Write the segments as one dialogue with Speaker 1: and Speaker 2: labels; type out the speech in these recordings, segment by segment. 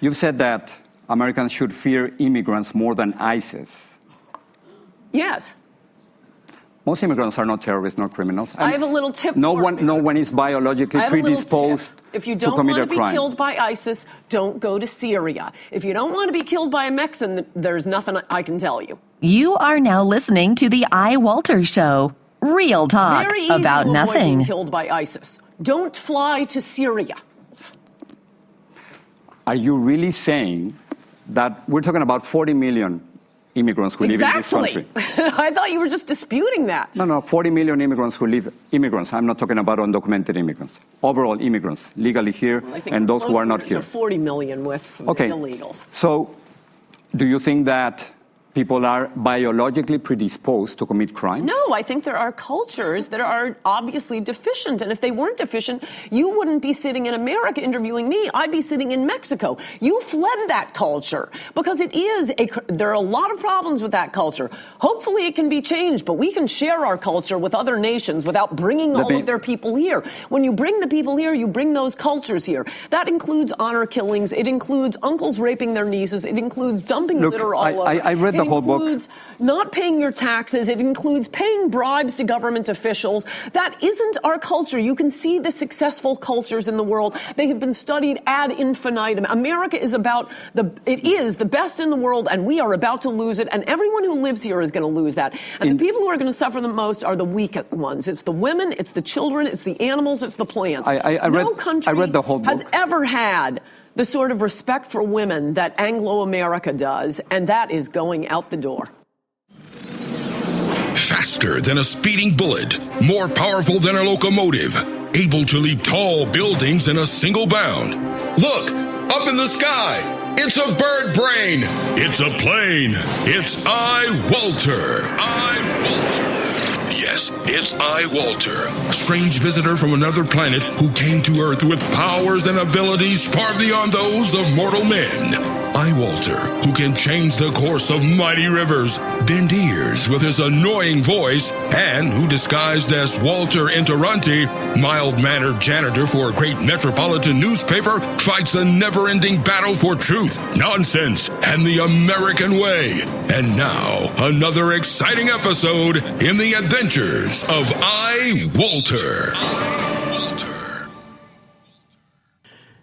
Speaker 1: You've said that Americans should fear immigrants more than ISIS.
Speaker 2: Yes.
Speaker 1: Most immigrants are not terrorists, not criminals.
Speaker 2: I have a little tip
Speaker 1: no
Speaker 2: for
Speaker 1: one is biologically predisposed
Speaker 2: if you
Speaker 1: to
Speaker 2: don't
Speaker 1: commit
Speaker 2: want
Speaker 1: a
Speaker 2: to
Speaker 1: crime.
Speaker 2: be killed by ISIS, don't go to Syria. If you don't want to be killed by a Mexican, there's nothing I can tell you.
Speaker 3: You are now listening to the iWalter Show. Real talk
Speaker 2: Very easy
Speaker 3: about
Speaker 2: to avoid
Speaker 3: nothing.
Speaker 2: being killed by ISIS. Don't fly to Syria.
Speaker 1: Are you really saying that we're talking about 40 million immigrants who live in this country?
Speaker 2: I thought you were just disputing that.
Speaker 1: No, 40 million immigrants who live, immigrants, I'm not talking about undocumented immigrants, overall immigrants legally here and those who are not here.
Speaker 2: 40 million with illegals.
Speaker 1: So do you think that people are biologically predisposed to commit crimes?
Speaker 2: No, I think there are cultures that are obviously deficient. And if they weren't deficient, you wouldn't be sitting in America interviewing me. I'd be sitting in Mexico. You fled that culture because there are a lot of problems with that culture. Hopefully it can be changed, but we can share our culture with other nations without bringing all of their people here. When you bring the people here, you bring those cultures here. That includes honor killings. It includes uncles raping their nieces. It includes dumping litter all over.
Speaker 1: I read the whole book.
Speaker 2: It includes not paying your taxes. It includes paying bribes to government officials. That isn't our culture. You can see the successful cultures in the world. They have been studied ad infinitum. America is the best in the world, and we are about to lose it. And everyone who lives here is going to lose that. And the people who are going to suffer the most are the weak ones. It's the women, it's the children, it's the animals, it's the plants. No country
Speaker 1: read the whole book.
Speaker 2: has ever had the sort of respect for women that Anglo-America does, and that is going out the door.
Speaker 4: Faster than a speeding bullet, more powerful than a locomotive, able to leap tall buildings in a single bound. Look, up in the sky, it's a bird brain, it's a plane, it's iWalter. Yes, it's iWalter, a strange visitor from another planet who came to Earth with powers and abilities far beyond those of mortal men. iWalter, who can change the course of mighty rivers, bend ears with his annoying voice, and who, disguised as Walter Interranti, mild-mannered janitor for a great metropolitan newspaper, fights a never-ending battle for truth, nonsense, and the American way. And now, another exciting episode in the adventures of iWalter.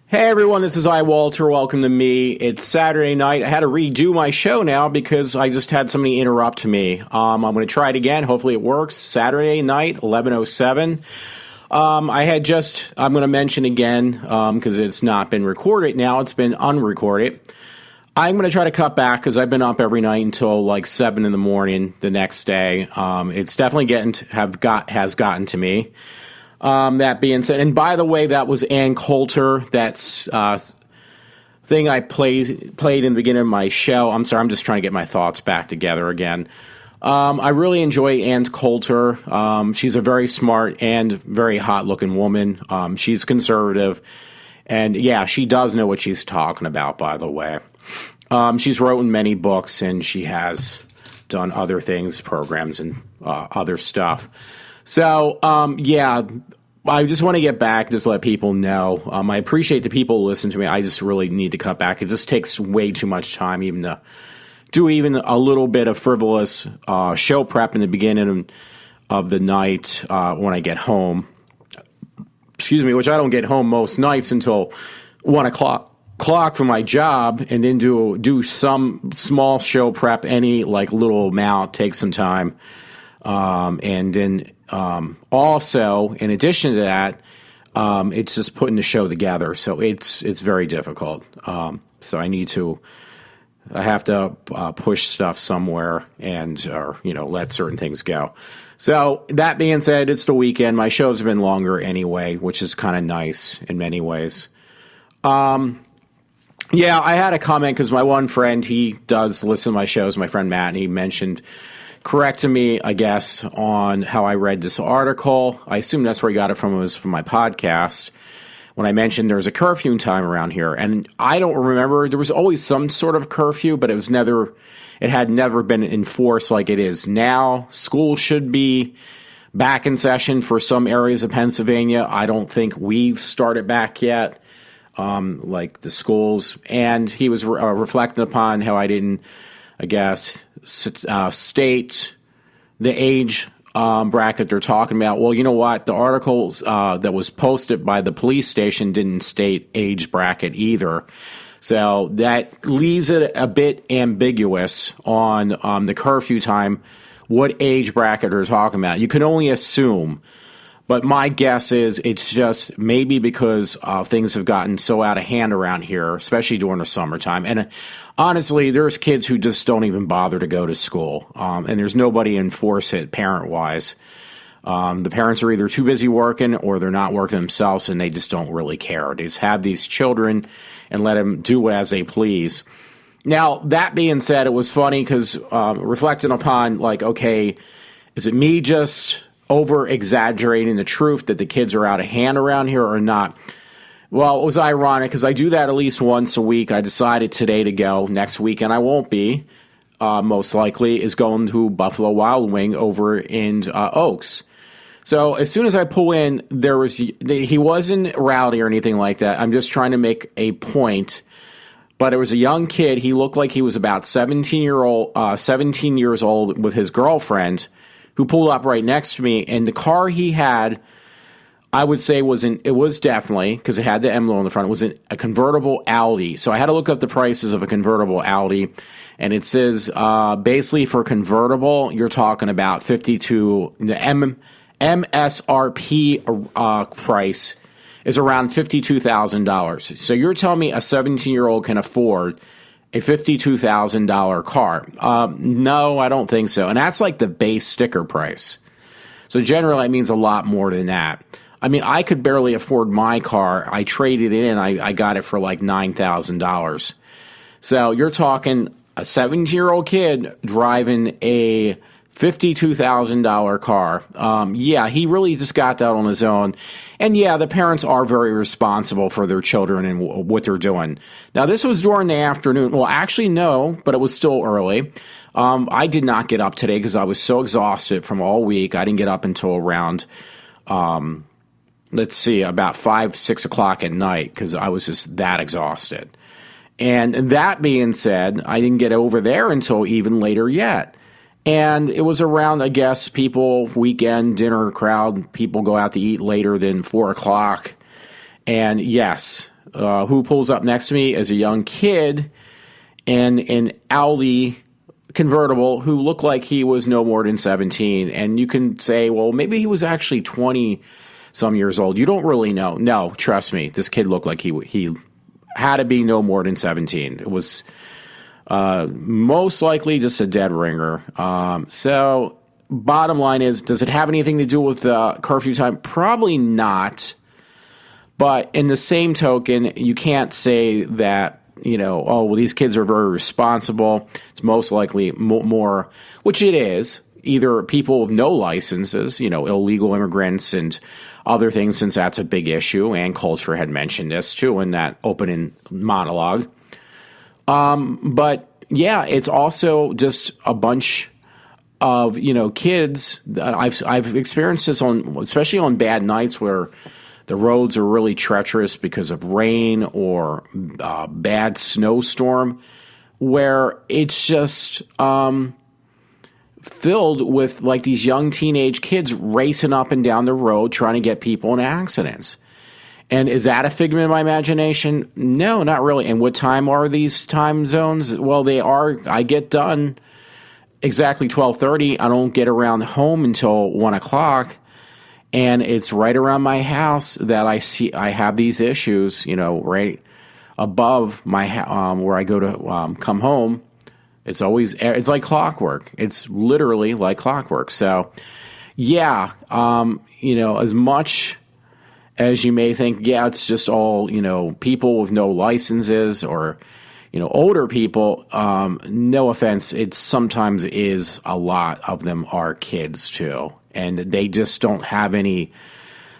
Speaker 5: Hey everyone, this is iWalter. Welcome to me. It's Saturday night. I had to redo my show now because I just had somebody interrupt me. I'm going to try it again. Hopefully it works. Saturday night, 11:07. I'm going to mention again, because it's not been recorded now. It's been unrecorded. I'm going to try to cut back because I've been up every night until like 7 in the morning the next day. It's definitely has gotten to me. That being said, and by the way, that was Ann Coulter. That's thing I played in the beginning of my show. I'm sorry, I'm just trying to get my thoughts back together again. I really enjoy Ann Coulter. She's a very smart and very hot-looking woman. She's conservative, and yeah, she does know what she's talking about, by the way. She's written many books, and she has done other things, programs, and other stuff. So, yeah, I just want to get back, just let people know. I appreciate the people who listen to me. I just really need to cut back. It just takes way too much time even to do even a little bit of frivolous show prep in the beginning of the night when I get home. Excuse me, which I don't get home most nights until 1 o'clock for my job, and then do some small show prep, any like little amount, take some time. And then also, in addition to that, it's just putting the show together. So it's very difficult. So I have to push stuff somewhere and let certain things go. So that being said, it's the weekend. My shows have been longer anyway, which is kind of nice in many ways. Yeah, I had a comment because my one friend, he does listen to my shows, my friend Matt, and he corrected me, I guess, on how I read this article. I assume that's where he got it from. It was from my podcast when I mentioned there was a curfew time around here. And I don't remember. There was always some sort of curfew, but it had never been enforced like it is now. School should be back in session for some areas of Pennsylvania. I don't think we've started back yet. like the schools. And he was reflecting upon how I didn't, I guess, state the age bracket they're talking about. Well, you know what? The articles that was posted by the police station didn't state age bracket either. So that leaves it a bit ambiguous on the curfew time, what age bracket they're talking about. You can only assume. But my guess is it's just maybe because things have gotten so out of hand around here, especially during the summertime. And honestly, there's kids who just don't even bother to go to school. And there's nobody to enforce it parent-wise. The parents are either too busy working or they're not working themselves and they just don't really care. They just have these children and let them do as they please. Now, that being said, it was funny because reflecting upon, like, okay, is it me just over-exaggerating the truth that the kids are out of hand around here or not? Well, it was ironic because I do that at least once a week. I decided today to go. Next weekend I won't be. Most likely is going to Buffalo Wild Wing over in Oaks. So as soon as I pull in, he wasn't rowdy or anything like that. I'm just trying to make a point. But it was a young kid. He looked like he was about 17 years old with his girlfriend, who pulled up right next to me. And the car he had, I would say it was definitely, because it had the emblem on the front, it was a convertible Audi. So I had to look up the prices of a convertible Audi. And it says basically for convertible, you're talking about 52. The MSRP price is around $52,000. So you're telling me a 17-year-old can afford a $52,000 car? No, I don't think so. And that's like the base sticker price. So generally, that means a lot more than that. I mean, I could barely afford my car. I traded it in. I got it for like $9,000. So you're talking a 17-year-old kid driving a $52,000 car. Yeah, he really just got that on his own. And yeah, the parents are very responsible for their children and what they're doing. Now, this was during the afternoon. Well, actually, no, but it was still early. I did not get up today because I was so exhausted from all week. I didn't get up until around, about 5, 6 o'clock at night because I was just that exhausted. And that being said, I didn't get over there until even later yet. And it was around, I guess, weekend dinner crowd, people go out to eat later than 4 o'clock. And yes, who pulls up next to me is a young kid in an Audi convertible who looked like he was no more than 17. And you can say, well, maybe he was actually 20-some years old. You don't really know. No, trust me, this kid looked like he had to be no more than 17. It was most likely just a dead ringer. So bottom line is, does it have anything to do with curfew time? Probably not. But in the same token, you can't say that, these kids are very responsible. It's most likely more, which it is, either people with no licenses, illegal immigrants and other things, since that's a big issue. And Culture had mentioned this too in that opening monologue. But yeah, it's also just a bunch of, kids. I've experienced this especially on bad nights where the roads are really treacherous because of rain or bad snowstorm, where it's just filled with like these young teenage kids racing up and down the road trying to get people in accidents. And is that a figment of my imagination? No, not really. And what time are these time zones? Well, they are. I get done exactly 12:30. I don't get around home until 1 o'clock. And it's right around my house that I have these issues, right above my where I go to come home. It's like clockwork. It's literally like clockwork. So, yeah, as much as you may think, yeah, it's just all, people with no licenses or, older people. No offense, it sometimes is a lot of them are kids too. And they just don't have any.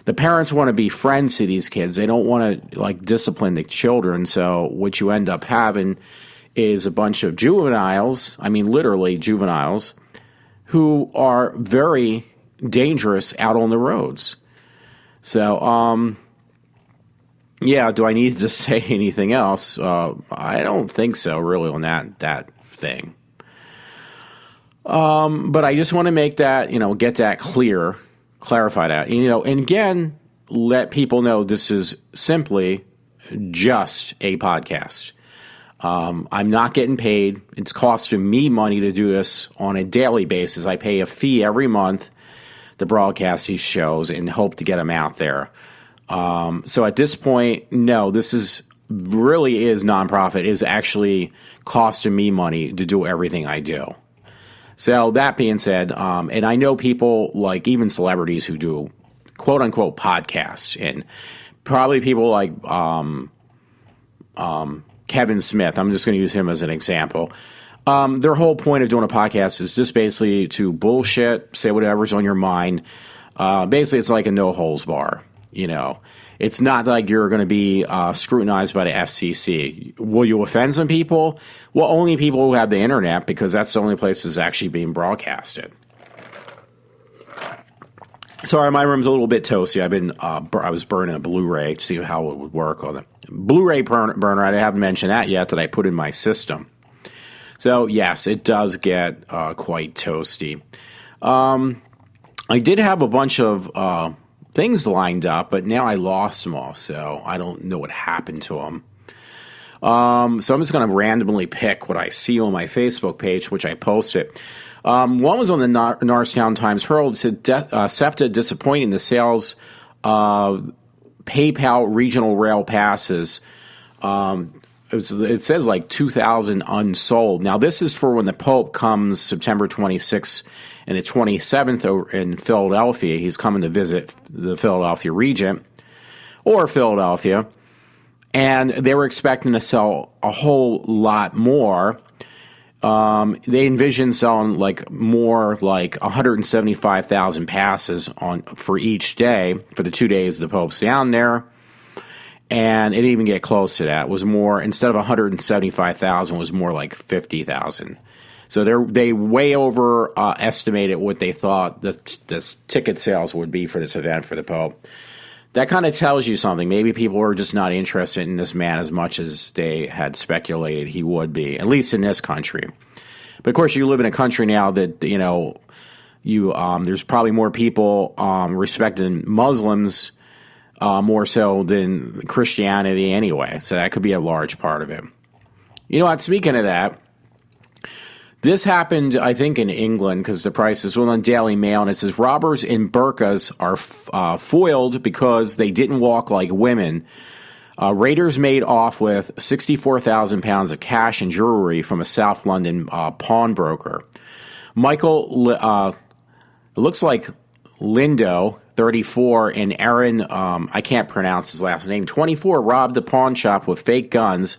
Speaker 5: The parents want to be friends to these kids. They don't want to discipline the children. So what you end up having is a bunch of juveniles. I mean, literally juveniles who are very dangerous out on the roads. So, Yeah, do I need to say anything else? I don't think so, really, on that thing. But I just want to make that, get that clarify that, and again, let people know this is simply just a podcast. I'm not getting paid. It's costing me money to do this on a daily basis. I pay a fee every month to broadcast these shows and hope to get them out there. So at this point, no, this is nonprofit. It is actually costing me money to do everything I do. So that being said, and I know people like even celebrities who do quote unquote podcasts, and probably people like Kevin Smith. I'm just going to use him as an example. Their whole point of doing a podcast is just basically to bullshit, say whatever's on your mind. Basically, it's like a no holds bar. It's not like you're going to be scrutinized by the FCC. Will you offend some people? Well, only people who have the internet, because that's the only place it's actually being broadcasted. Sorry, my room's a little bit toasty. I was burning a Blu-ray to see how it would work on the Blu-ray burner. I haven't mentioned that yet that I put in my system. So yes, it does get quite toasty. I did have a bunch of things lined up, but now I lost them all, so I don't know what happened to them. So I'm just going to randomly pick what I see on my Facebook page, which I posted. One was on the Norristown Times Herald. It said SEPTA disappointing the sales of PayPal regional rail passes. It says like 2,000 unsold. Now, this is for when the Pope comes September 26th and the 27th over in Philadelphia. He's coming to visit the Philadelphia Regent or Philadelphia. And they were expecting to sell a whole lot more. They envisioned selling more like 175,000 passes for each day for the 2 days the Pope's down there. And it didn't even get close to that. It was more, instead of 175,000, was more like 50,000. So they way over estimated what they thought the ticket sales would be for this event for the Pope. That kind of tells you something. Maybe people are just not interested in this man as much as they had speculated he would be, at least in this country. But of course, you live in a country now that, there's probably more people respecting Muslims more so than Christianity anyway. So that could be a large part of it. You know what? Speaking of that, this happened, I think, in England because the prices were on Daily Mail, and it says robbers in burqas are foiled because they didn't walk like women. Raiders made off with 64,000 pounds of cash and jewelry from a South London pawnbroker. Michael, it looks like Lindo, 34, and Aaron, I can't pronounce his last name, 24, robbed the pawn shop with fake guns.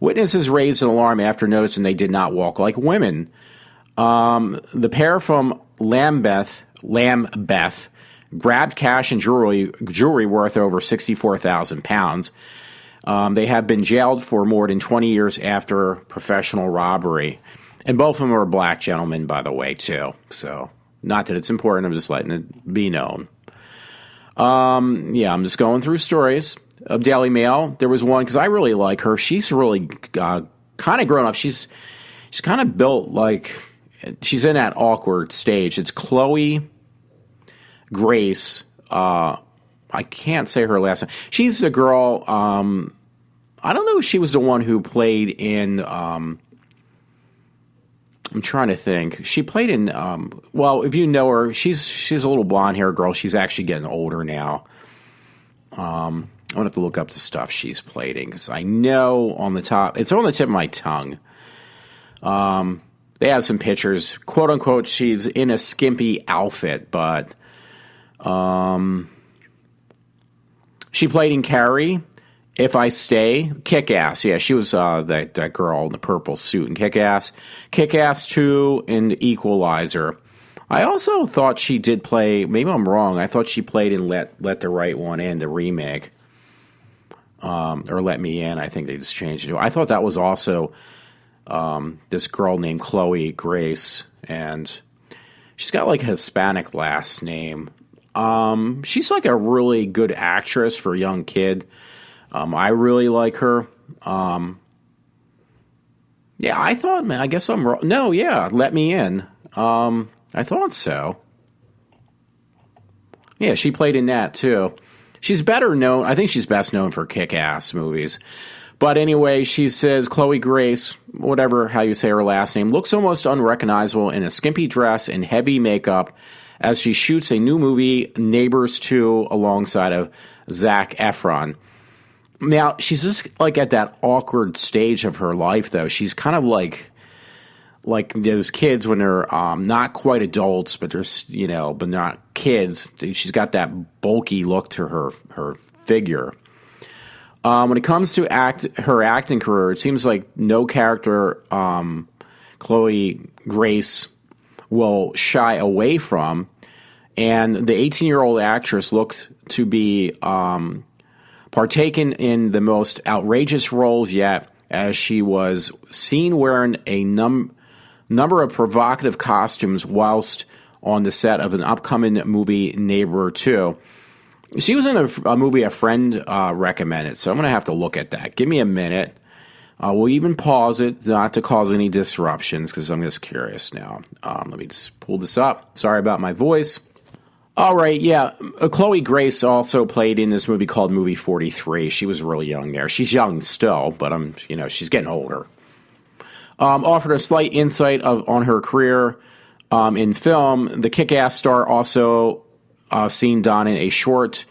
Speaker 5: Witnesses raised an alarm after noticing they did not walk like women. The pair from Lambeth grabbed cash and jewelry worth over 64,000 pounds. They have been jailed for more than 20 years after professional robbery. And both of them are black gentlemen, by the way, too. So, not that it's important, I'm just letting it be known. I'm just going through stories of Daily Mail. There was one, because I really like her. She's really kind of grown up. She's kind of built like, she's in that awkward stage. It's Chloe Grace. I can't say her last name. She's a girl, I don't know if she was the one who played in, I'm trying to think. She played in, if you know her, she's a little blonde-haired girl. She's actually getting older now. I'm going to have to look up the stuff she's played in, because I know it's on the tip of my tongue. They have some pictures. Quote-unquote, she's in a skimpy outfit, but she played in Carrie, If I Stay, Kick-Ass. Yeah, she was that girl in the purple suit in Kick-Ass. Kick-Ass 2 and Equalizer. I also thought she did play, maybe I'm wrong, I thought she played in Let the Right One In, the remake. Or Let Me In, I think they just changed it. I thought that was also this girl named Chloe Grace, and she's got like a Hispanic last name. She's like a really good actress for a young kid. I really like her. Yeah, I guess I'm wrong. No, yeah, Let Me In. I thought so. Yeah, she played in that too. She's better known, I think she's best known for Kick-Ass movies. But anyway, she says Chloe Grace, whatever how you say her last name, looks almost unrecognizable in a skimpy dress and heavy makeup as she shoots a new movie, Neighbors 2, alongside of Zac Efron. Now, she's just like at that awkward stage of her life, though. She's kind of like those kids when they're not quite adults, but they're but not kids. She's got that bulky look to her figure. When it comes to her acting career, it seems like no character Chloe Grace will shy away from, and the 18-year-old actress looked to be partaken in the most outrageous roles yet, as she was seen wearing a number of provocative costumes whilst on the set of an upcoming movie, Neighbor 2. She was in a movie a friend recommended, so I'm going to have to look at that. Give me a minute. We'll even pause it, not to cause any disruptions, because I'm just curious now. Let me just pull this up. Sorry about my voice. All right, yeah. Chloe Grace also played in this movie called Movie 43. She was really young there. She's young still, but she's getting older. Offered a slight insight on her career in film. The Kick-Ass star also seen donning a short,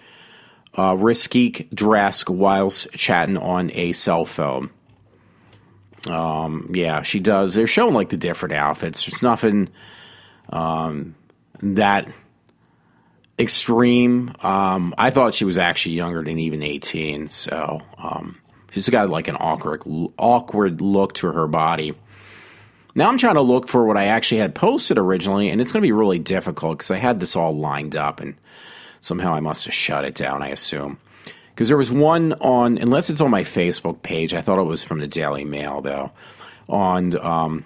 Speaker 5: risque dress whilst chatting on a cell phone. Yeah, she does. They're showing like the different outfits. There's nothing that extreme. I thought she was actually younger than even 18. So she's got like an awkward look to her body. Now I'm trying to look for what I actually had posted originally, and it's going to be really difficult because I had this all lined up, and somehow I must have shut it down, I assume. Because there was one on, unless it's on my Facebook page, I thought it was from the Daily Mail, though, on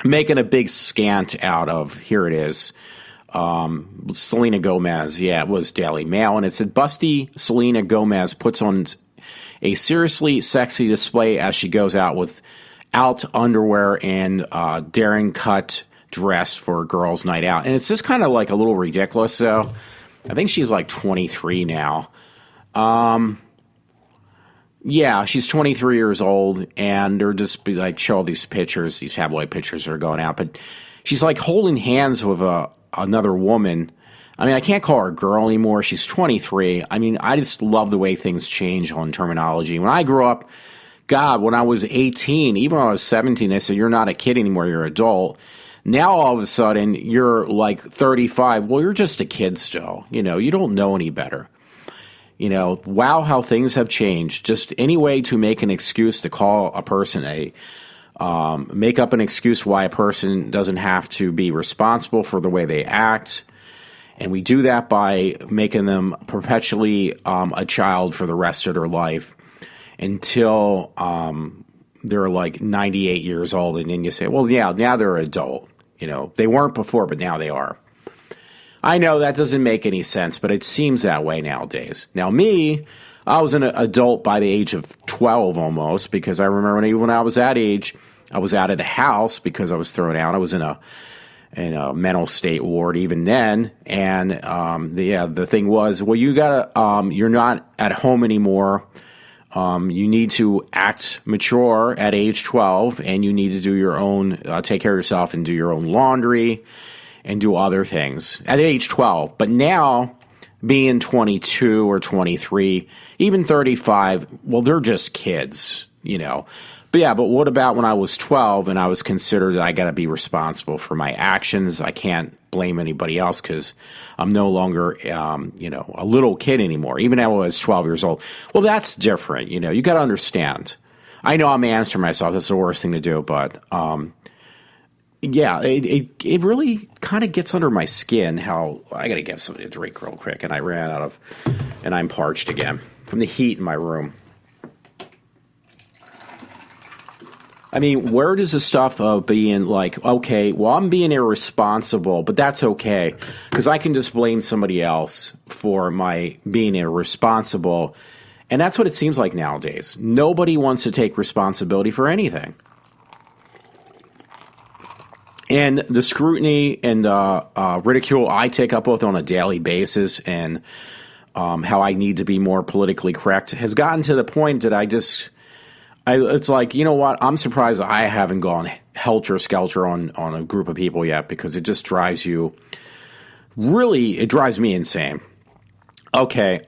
Speaker 5: making a big scant out of, here it is, Selena Gomez. Yeah, it was Daily Mail, and it said, busty Selena Gomez puts on a seriously sexy display as she goes out underwear and daring cut dress for a girls' night out. And it's just kind of like a little ridiculous, though. I think she's like 23 now. Yeah, she's 23 years old, and they're just show all these pictures, these tabloid pictures that are going out. But she's like holding hands with another woman. I mean, I can't call her a girl anymore. She's 23. I mean, I just love the way things change on terminology. When I grew up, God, when I was 18, even when I was 17, they said, you're not a kid anymore, you're an adult. Now, all of a sudden, you're like 35. Well, you're just a kid still. You don't know any better. Wow, how things have changed. Just any way to make an excuse to call a person make up an excuse why a person doesn't have to be responsible for the way they act. And we do that by making them perpetually a child for the rest of their life, until they're like 98 years old, and then you say, well, yeah, now they're an adult. They weren't before, but now they are. I know that doesn't make any sense, but it seems that way nowadays. Now, me, I was an adult by the age of 12 almost, because I remember when I was that age, I was out of the house because I was thrown out. I was in a mental state ward even then, and the thing was, well, you're not at home anymore. You need to act mature at age 12, and you need to do your own, take care of yourself and do your own laundry and do other things at age 12. But now, being 22 or 23, even 35, well, they're just kids, But yeah, but what about when I was 12 and I was considered I got to be responsible for my actions? I can't blame anybody else because I'm no longer, a little kid anymore, even though I was 12 years old. Well, that's different. You got to understand. I know I'm answering myself. That's the worst thing to do. But, yeah, it really kind of gets under my skin how I got to get something to drink real quick. And I ran out of, and I'm parched again from the heat in my room. I mean, where does the stuff of being like, okay, well, I'm being irresponsible, but that's okay, because I can just blame somebody else for my being irresponsible, And that's what it seems like nowadays. Nobody wants to take responsibility for anything. And the scrutiny and ridicule I take up both on a daily basis and how I need to be more politically correct has gotten to the point that it's like, you know what? I'm surprised I haven't gone helter-skelter on a group of people yet, because it just drives you it drives me insane. Okay,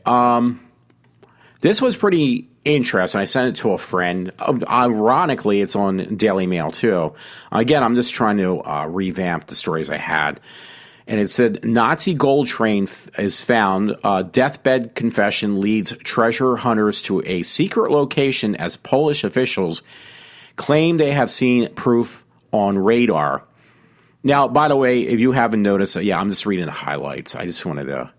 Speaker 5: this was pretty interesting. I sent it to a friend. Ironically, it's on Daily Mail too. Again, I'm just trying to revamp the stories I had. And it said, Nazi gold train is found. Deathbed confession leads treasure hunters to a secret location as Polish officials claim they have seen proof on radar. Now, by the way, if you haven't noticed, I'm just reading the highlights. I just wanted to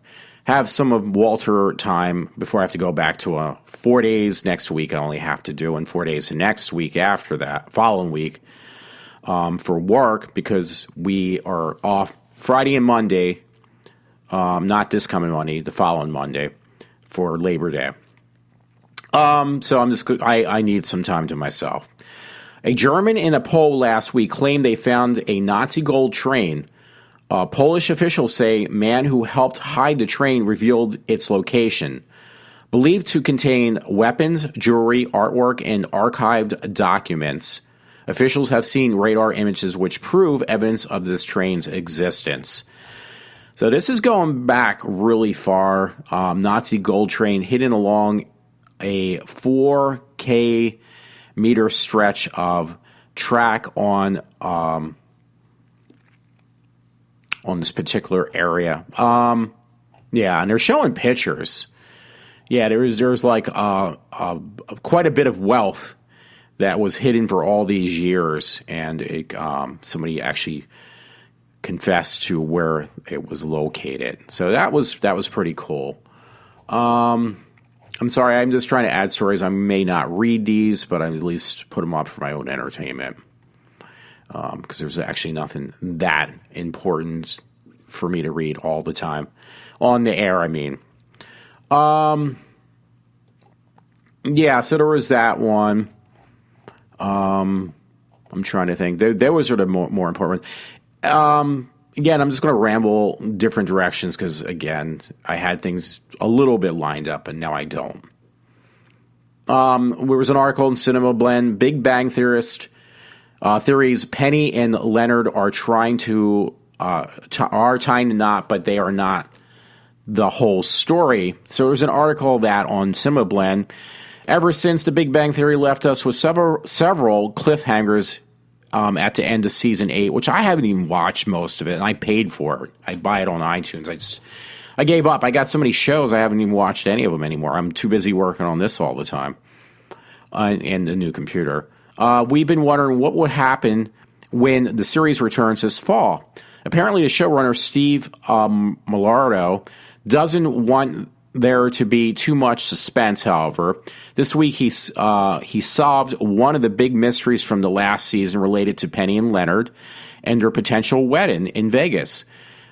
Speaker 5: have some of Walter time before I have to go back to 4 days next week. I only have to do, and 4 days the next week after that, following week, for work, because we are off Friday and Monday, not this coming Monday, the following Monday for Labor Day. So I need some time to myself. A German and a Pole last week claimed they found a Nazi gold train. Polish officials say man who helped hide the train revealed its location. Believed to contain weapons, jewelry, artwork, and archived documents. Officials have seen radar images which prove evidence of this train's existence. So this is going back really far. Nazi gold train hidden along a 4K meter stretch of track on this particular area. And they're showing pictures. Yeah, there's like quite a bit of wealth that was hidden for all these years, and somebody actually confessed to where it was located. So that was pretty cool. I'm sorry, I'm just trying to add stories. I may not read these, but I at least put them up for my own entertainment, because there's actually nothing that important for me to read all the time on the air. I mean, so there was that one. I'm trying to think. There was sort of more important. Again, I'm just going to ramble different directions because, again, I had things a little bit lined up, and now I don't. There was an article in Cinema Blend. Big Bang Theories, Penny and Leonard are trying to tying the knot, but they are not the whole story. So there was an article that on Cinema Blend. Ever since The Big Bang Theory left us with several cliffhangers at the end of season 8, which I haven't even watched most of it, and I paid for it. I buy it on iTunes. I gave up. I got so many shows, I haven't even watched any of them anymore. I'm too busy working on this all the time and the new computer. We've been wondering what would happen when the series returns this fall. Apparently, the showrunner, Steve Millardo, doesn't want there to be too much suspense, however. This week, he solved one of the big mysteries from the last season related to Penny and Leonard and their potential wedding in Vegas.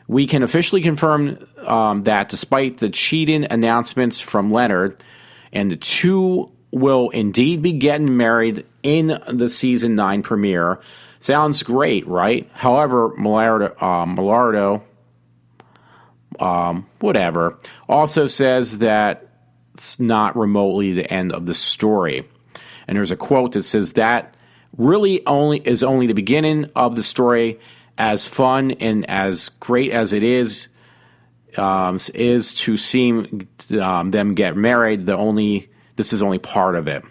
Speaker 5: We can officially confirm that despite the cheating announcements from Leonard, and the two will indeed be getting married in the season 9 premiere. Sounds great, right? However, Millardo whatever, also says that it's not remotely the end of the story. And there's a quote that says that really is only the beginning of the story. As fun and as great as it is to see them get married, this is only part of it.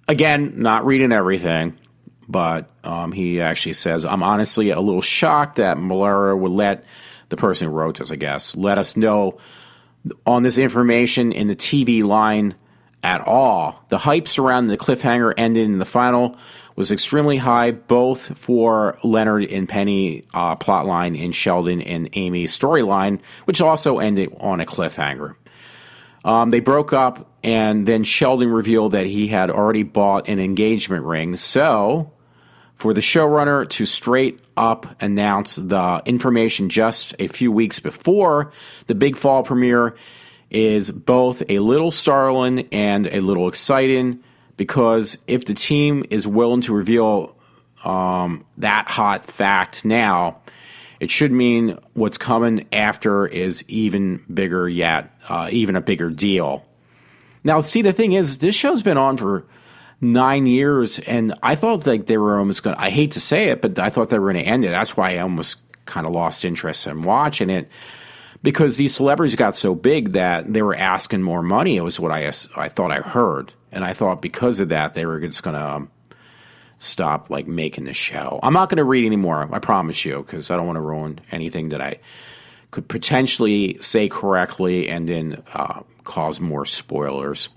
Speaker 5: Again, not reading everything, but he actually says, I'm honestly a little shocked that Millardo would let the person who wrote this, I guess, let us know on this information in the TV line at all. The hype surrounding the cliffhanger ending in the final was extremely high, both for Leonard and Penny plotline and Sheldon and Amy storyline, which also ended on a cliffhanger. They broke up, and then Sheldon revealed that he had already bought an engagement ring. So, for the showrunner to straight up announce the information just a few weeks before the big fall premiere is both a little startling and a little exciting, because if the team is willing to reveal that hot fact now, it should mean what's coming after is even bigger yet, even a bigger deal. Now, see, the thing is, this show's been on for 9 years, and I thought like they were almost going to, I hate to say it, but I thought they were going to end it. That's why I almost kind of lost interest in watching it, because these celebrities got so big that they were asking more money. It was what I thought I heard. And I thought because of that, they were just going to stop like making the show. I'm not going to read anymore, I promise you, because I don't want to ruin anything that I could potentially say correctly and then cause more spoilers.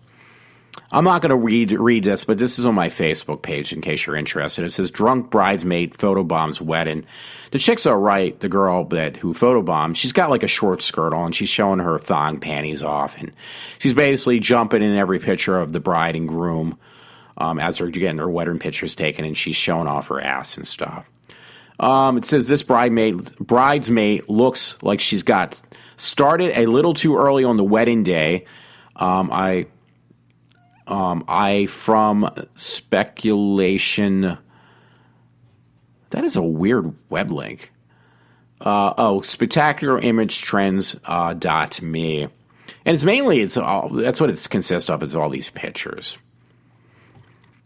Speaker 5: I'm not going to read this, but this is on my Facebook page in case you're interested. It says, drunk bridesmaid photobombs wedding. The chick's all right, the girl who photobombed. She's got like a short skirt on. She's showing her thong panties off, and she's basically jumping in every picture of the bride and groom as they're getting their wedding pictures taken, and she's showing off her ass and stuff. It says this bridesmaid looks like she's got started a little too early on the wedding day. I from speculation. That is a weird web link. spectacularimage.trends.me. And it's mainly, that's what it consists of, is all these pictures.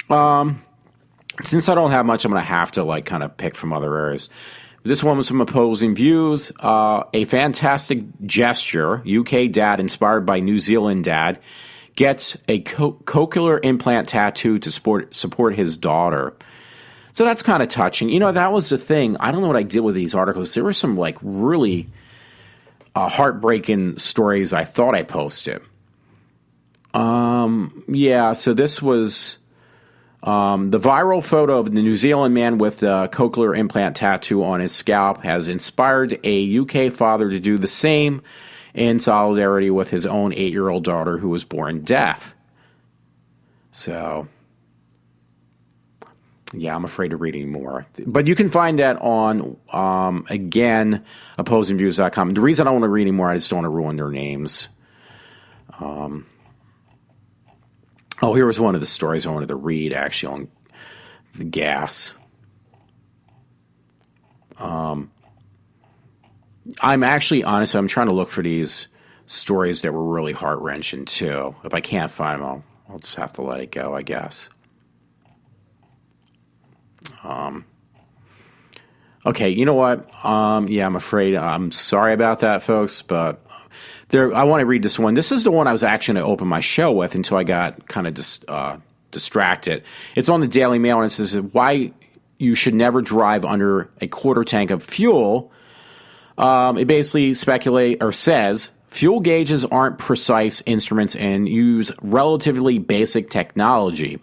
Speaker 5: Since I don't have much, I'm going to have to like kind of pick from other areas. This one was from opposing views. A fantastic gesture. UK dad inspired by New Zealand dad gets a cochlear implant tattoo to support his daughter. So that's kind of touching. You know, that was the thing. I don't know what I did with these articles. There were some like really heartbreaking stories I thought I posted. Yeah, so this was the viral photo of the New Zealand man with the cochlear implant tattoo on his scalp has inspired a UK father to do the same in solidarity with his own 8-year-old daughter who was born deaf. So, yeah, I'm afraid of reading more. But you can find that on, again, opposingviews.com. The reason I don't want to read anymore, I just don't want to ruin their names. Here was one of the stories I wanted to read, actually, on the gas. I'm actually, honestly, I'm trying to look for these stories that were really heart-wrenching, too. If I can't find them, I'll just have to let it go, I guess. Okay, you know what? Yeah, I'm afraid. I'm sorry about that, folks, but I want to read this one. This is the one I was actually going to open my show with until I got kind of distracted. It's on the Daily Mail, and it says why you should never drive under a quarter tank of fuel. It basically says fuel gauges aren't precise instruments and use relatively basic technology.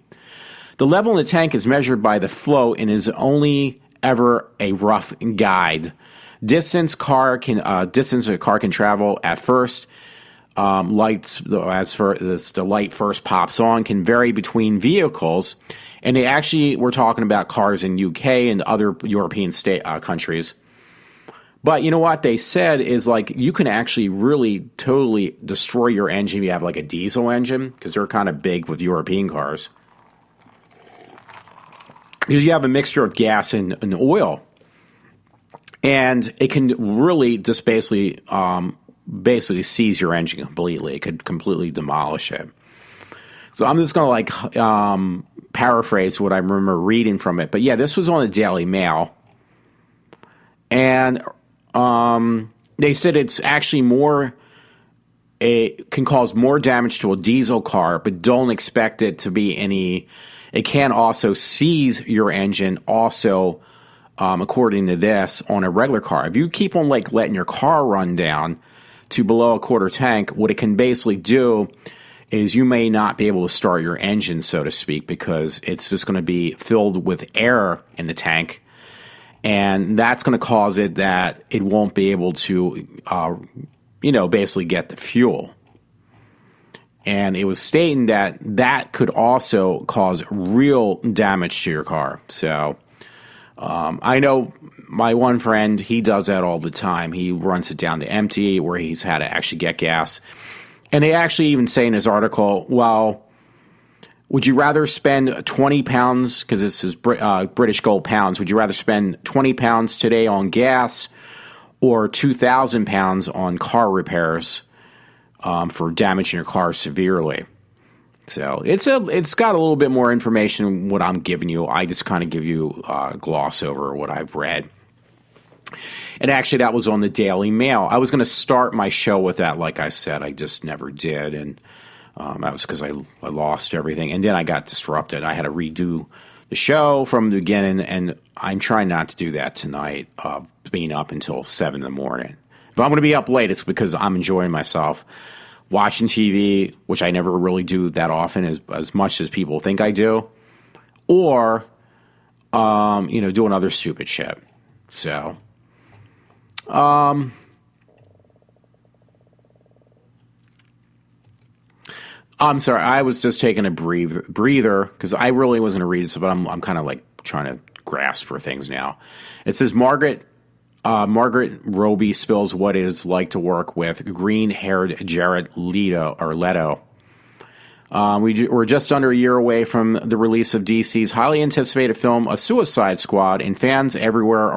Speaker 5: The level in the tank is measured by the flow and is only ever a rough guide. Distance a car can travel at first. Lights, as the light first pops on, can vary between vehicles. And we're talking about cars in UK and other European countries. But you know what they said is like you can actually really totally destroy your engine if you have like a diesel engine, because they're kind of big with European cars. Because you have a mixture of gas and oil. And it can really just basically seize your engine completely. It could completely demolish it. So I'm just going to like paraphrase what I remember reading from it. But yeah, this was on the Daily Mail. And they said it's actually it can cause more damage to a diesel car, but don't expect it to be it can also seize your engine also, according to this, on a regular car. If you keep on like letting your car run down to below a quarter tank, what it can basically do is you may not be able to start your engine, so to speak, because it's just going to be filled with air in the tank. And that's going to cause it that it won't be able to, basically get the fuel. And it was stating that could also cause real damage to your car. So I know my one friend, he does that all the time. He runs it down to empty where he's had to actually get gas. And they actually even say in his article, well, would you rather spend 20 pounds, because this is British gold pounds, would you rather spend 20 pounds today on gas or 2,000 pounds on car repairs for damaging your car severely? So it's got a little bit more information than what I'm giving you. I just kind of give you a gloss over what I've read. And actually, that was on the Daily Mail. I was going to start my show with that, like I said. I just never did, and that was because I lost everything. And then I got disrupted. I had to redo the show from the beginning, and I'm trying not to do that tonight, being up until 7 in the morning. If I'm going to be up late, it's because I'm enjoying myself, watching TV, which I never really do that often as much as people think I do, or, doing other stupid shit. So... I'm sorry. I was just taking a breather because I really wasn't going to read this, but I'm kind of like trying to grasp for things now. It says Margaret Robbie spills what it is like to work with green-haired Jared Leto. We're just under a year away from the release of DC's highly anticipated film, A Suicide Squad, and fans everywhere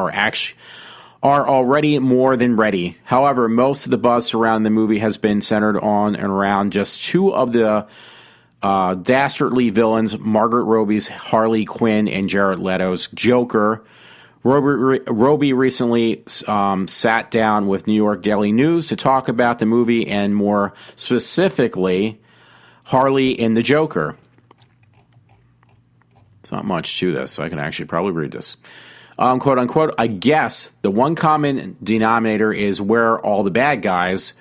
Speaker 5: are already more than ready. However, most of the buzz surrounding the movie has been centered on and around just two of the dastardly villains, Margaret Robbie's Harley Quinn and Jared Leto's Joker. Robbie recently sat down with New York Daily News to talk about the movie and more specifically, Harley and the Joker. It's not much to this, so I can actually probably read this. Quote unquote, I guess the one common denominator is where all the bad guys,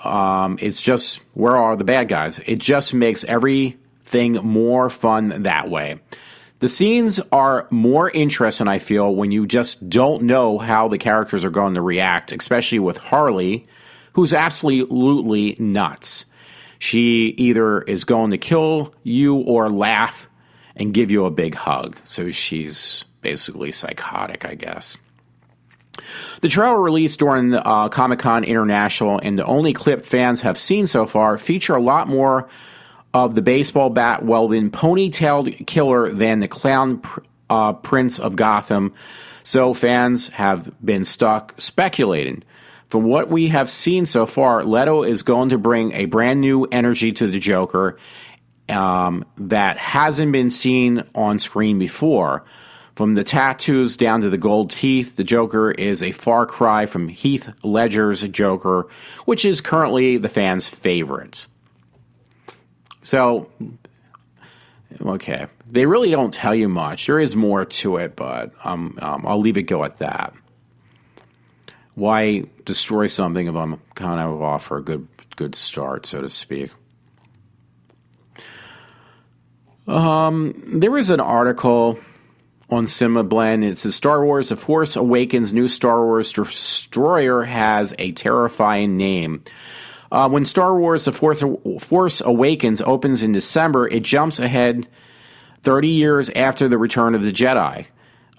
Speaker 5: it's just where are the bad guys? It just makes everything more fun that way. The scenes are more interesting, I feel, when you just don't know how the characters are going to react, especially with Harley, who's absolutely nuts. She either is going to kill you or laugh and give you a big hug. So she's basically psychotic, I guess. The trailer released during Comic-Con International and the only clip fans have seen so far feature a lot more of the baseball bat-wielding ponytailed killer than the clown prince of Gotham, so fans have been stuck speculating. From what we have seen so far, Leto is going to bring a brand new energy to the Joker that hasn't been seen on screen before. From the tattoos down to the gold teeth, the Joker is a far cry from Heath Ledger's Joker, which is currently the fans' favorite. So, okay. They really don't tell you much. There is more to it, but I'll leave it go at that. Why destroy something if I'm kind of off for a good start, so to speak? There is an article on CinemaBlend. It says Star Wars The Force Awakens new Star Wars destroyer has a terrifying name. When Star Wars The Force Awakens opens in December, it jumps ahead 30 years after the Return of the Jedi.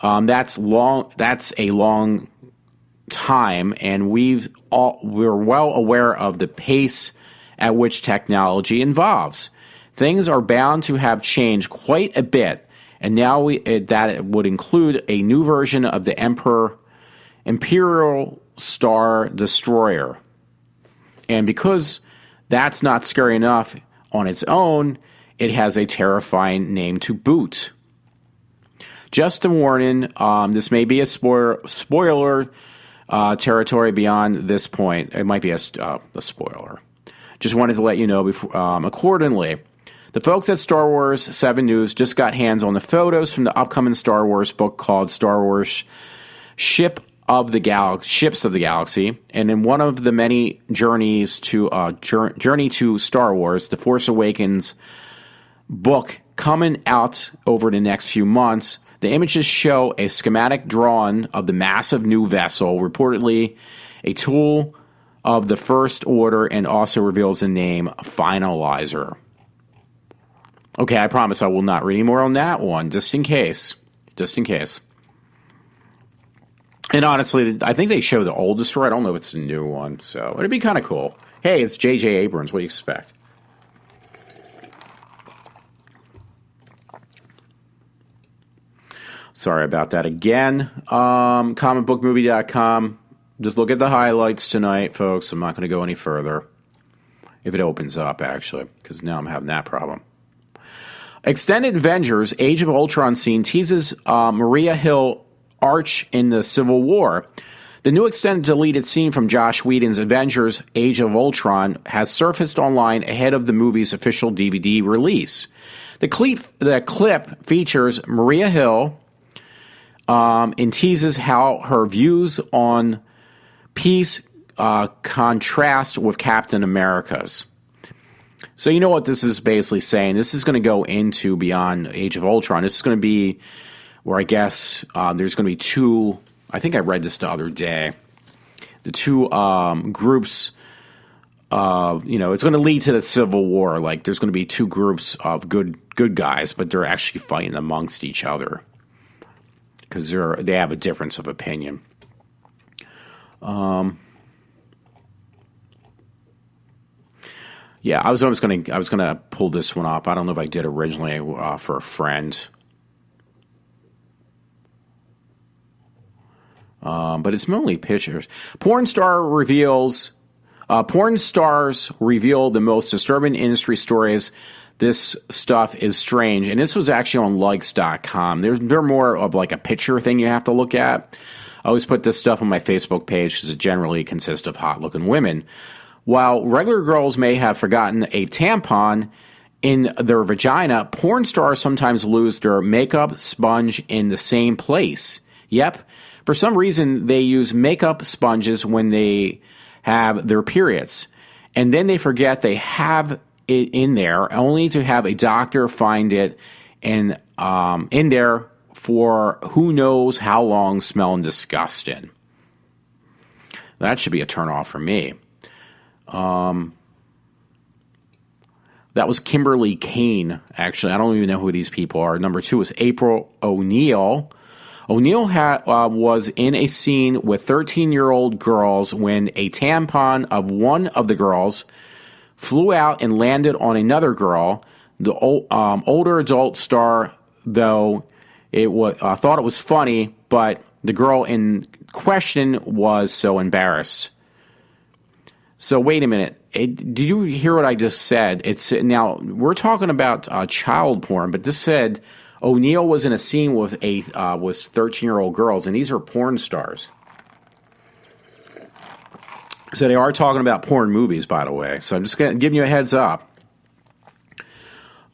Speaker 5: That's a long time, and we're well aware of the pace at which technology evolves. Things are bound to have changed quite a bit, and now that it would include a new version of the Imperial Star Destroyer. And because that's not scary enough on its own, it has a terrifying name to boot. Just a warning, this may be a spoiler territory beyond this point. It might be a spoiler. Just wanted to let you know before, accordingly. The folks at Star Wars 7 News just got hands on the photos from the upcoming Star Wars book called Star Wars Ships of the Galaxy, and in one of the many journeys to Journey to Star Wars, The Force Awakens book coming out over the next few months, the images show a schematic drawing of the massive new vessel, reportedly a tool of the First Order, and also reveals the name Finalizer. Okay, I promise I will not read any more on that one, just in case. And honestly, I think they show the oldest story. I don't know if it's a new one, so it'd be kind of cool. Hey, it's J.J. Abrams. What do you expect? Sorry about that again. Comicbookmovie.com. Just look at the highlights tonight, folks. I'm not going to go any further. If it opens up, actually, because now I'm having that problem. Extended Avengers Age of Ultron scene teases Maria Hill arch in the Civil War. The new extended deleted scene from Joss Whedon's Avengers Age of Ultron has surfaced online ahead of the movie's official DVD release. The clip features Maria Hill and teases how her views on peace contrast with Captain America's. So you know what this is basically saying? This is going to go into beyond Age of Ultron. This is going to be where I guess there's going to be two, I think I read this the other day, the two groups of, it's going to lead to the Civil War. Like there's going to be two groups of good guys, but they're actually fighting amongst each other because they have a difference of opinion. Yeah, I was gonna pull this one up. I don't know if I did originally for a friend, but it's mainly pictures. Porn stars reveal the most disturbing industry stories. This stuff is strange, and this was actually on likes.com. They're more of like a picture thing you have to look at. I always put this stuff on my Facebook page because it generally consists of hot-looking women. While regular girls may have forgotten a tampon in their vagina, porn stars sometimes lose their makeup sponge in the same place. Yep. For some reason, they use makeup sponges when they have their periods. And then they forget they have it in there, only to have a doctor find it in there for who knows how long, smelling disgusting. That should be a turnoff for me. That was Kimberly Kane, actually. I don't even know who these people are. Number 2 is April O'Neil. O'Neil was in a scene with 13-year-old girls when a tampon of one of the girls flew out and landed on another girl. The older adult star, though, thought it was funny, but the girl in question was so embarrassed. So wait a minute. Did you hear what I just said? Now we're talking about child porn, but this said O'Neil was in a scene with 13-year-old girls, and these are porn stars. So they are talking about porn movies, by the way. So I'm just giving you a heads up.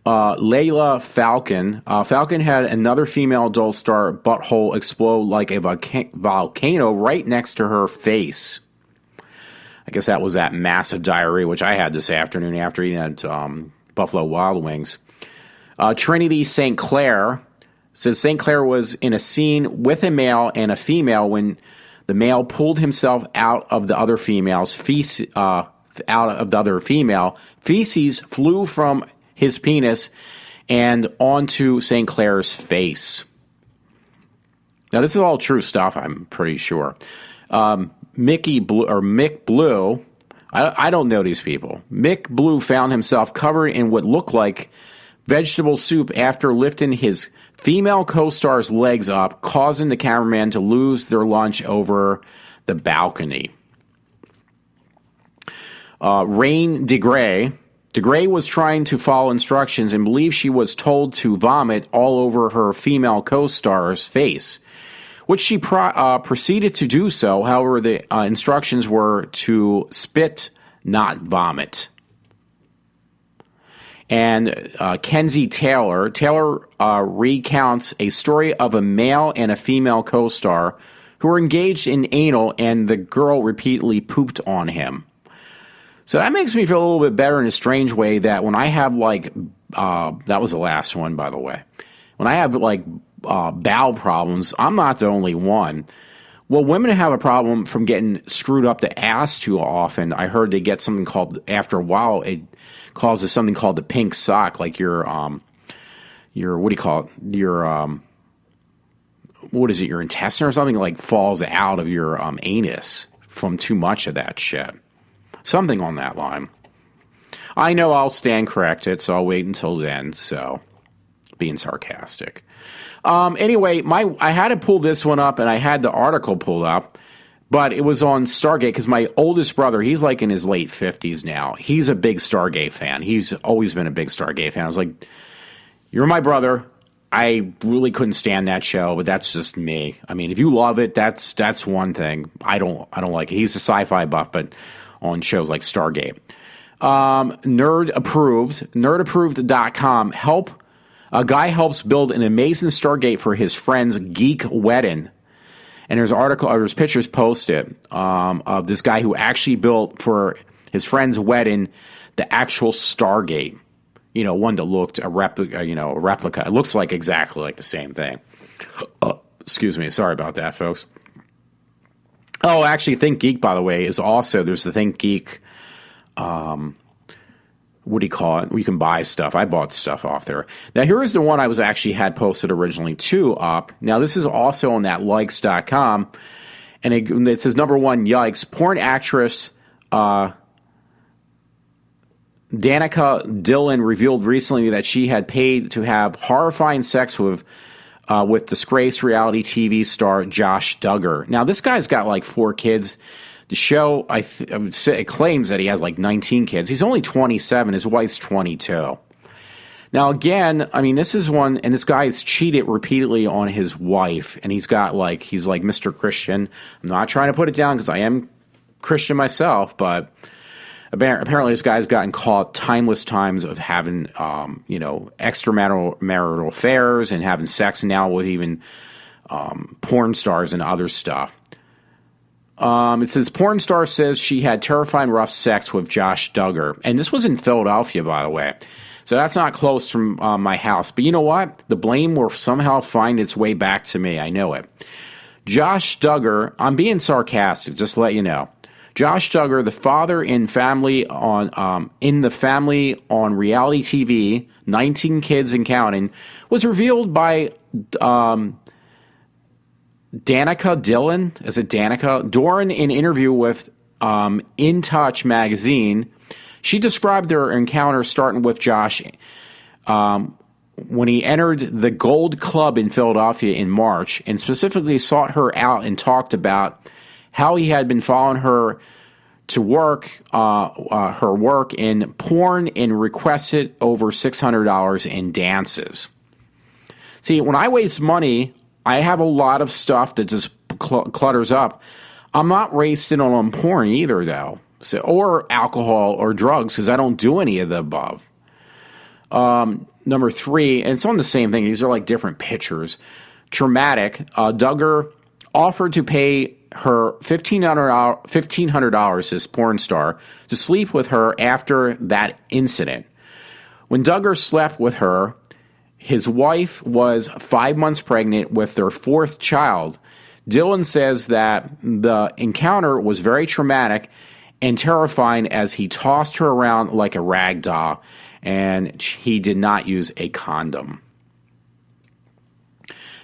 Speaker 5: Layla Falcon. Falcon had another female adult star butthole explode like a volcano right next to her face. I guess that was that massive diarrhea, which I had this afternoon after eating at Buffalo Wild Wings. Trinity St. Clair says St. Clair was in a scene with a male and a female when the male pulled himself out of the other female's feces. Feces flew from his penis and onto St. Clair's face. Now, this is all true stuff, I'm pretty sure. Mick Blue, I don't know these people. Mick Blue found himself covered in what looked like vegetable soup after lifting his female co-star's legs up, causing the cameraman to lose their lunch over the balcony. Rain DeGray was trying to follow instructions and believed she was told to vomit all over her female co-star's face, which she proceeded to do so. However, the instructions were to spit, not vomit. And Kenzie Taylor recounts a story of a male and a female co-star who were engaged in anal, and the girl repeatedly pooped on him. So that makes me feel a little bit better in a strange way that when I have that was the last one, by the way. When I have bowel problems, I'm not the only one. Well, women have a problem from getting screwed up the ass too often. I heard they get something called, after a while, it causes something called the pink sock, like your what do you call it? what is it, your intestine or something like falls out of your anus from too much of that shit. Something on that line. I know I'll stand corrected, so I'll wait until then. So, being sarcastic. Anyway, I had to pull this one up, and I had the article pulled up, but it was on Stargate because my oldest brother, he's like in his late 50s now. He's a big Stargate fan. He's always been a big Stargate fan. I was like, you're my brother. I really couldn't stand that show, but that's just me. I mean, if you love it, that's one thing. I don't like it. He's a sci-fi buff, but on shows like Stargate. Nerdapproved.com. A guy helps build an amazing Stargate for his friend's geek wedding. And there's pictures posted of this guy who actually built for his friend's wedding the actual Stargate. You know, one that looked a replica. It looks like exactly like the same thing. Excuse me. Sorry about that, folks. Oh, actually, Think Geek, by the way, is also, there's the Think Geek, what do you call it? You can buy stuff. I bought stuff off there. Now, here is the one I had posted originally too up. Now, this is also on that likes.com, and it says, number one, yikes, porn actress Danica Dillon revealed recently that she had paid to have horrifying sex with disgraced reality TV star Josh Duggar. Now, this guy's got like 4 kids. The show, it claims that he has like 19 kids. He's only 27. His wife's 22. Now, again, I mean, this is one, and this guy has cheated repeatedly on his wife, and he's like Mr. Christian. I'm not trying to put it down because I am Christian myself, but apparently this guy's gotten caught timeless times of having, extramarital affairs and having sex now with even porn stars and other stuff. It says, porn star says she had terrifying rough sex with Josh Duggar. And this was in Philadelphia, by the way. So that's not close from my house. But you know what? The blame will somehow find its way back to me. I know it. Josh Duggar, I'm being sarcastic, just to let you know. Josh Duggar, the father in the family on reality TV, 19 kids and counting, was revealed by Danica Dillon. Is it Danica? During an interview with In Touch magazine, she described their encounter starting with Josh when he entered the Gold Club in Philadelphia in March, and specifically sought her out and talked about how he had been following her to work, her work in porn, and requested over $600 in dances. See, when I waste money, I have a lot of stuff that just clutters up. I'm not wasting on porn either, though, or alcohol or drugs, because I don't do any of the above. Number 3, and it's on the same thing. These are like different pictures. Traumatic. Duggar offered to pay her $1,500, his porn star, to sleep with her after that incident. When Duggar slept with her, his wife was 5 months pregnant with their 4th child. Dillon says that the encounter was very traumatic and terrifying as he tossed her around like a rag doll, and he did not use a condom.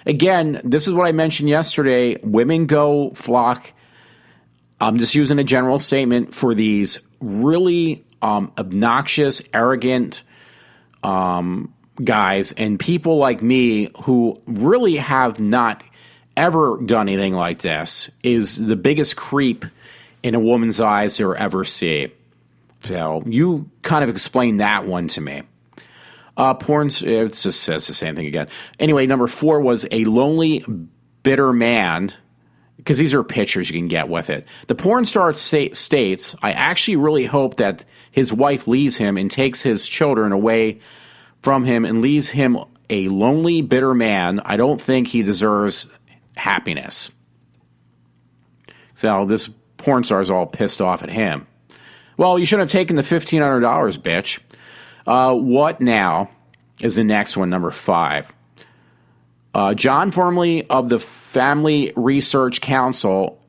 Speaker 5: Again, this is what I mentioned yesterday. Women go flock. I'm just using a general statement for these really obnoxious, arrogant guys and people like me who really have not ever done anything like this is the biggest creep in a woman's eyes you'll ever see. So you kind of explain that one to me. Porn, it just says the same thing again. Anyway, number 4 was a lonely, bitter man, because these are pictures you can get with it. The porn star states, I actually really hope that his wife leaves him and takes his children away from him and leaves him a lonely, bitter man. I don't think he deserves happiness. So this porn star is all pissed off at him. Well, you should have taken the $1,500, bitch. What now is the next one, number 5. John, formerly of the Family Research Council,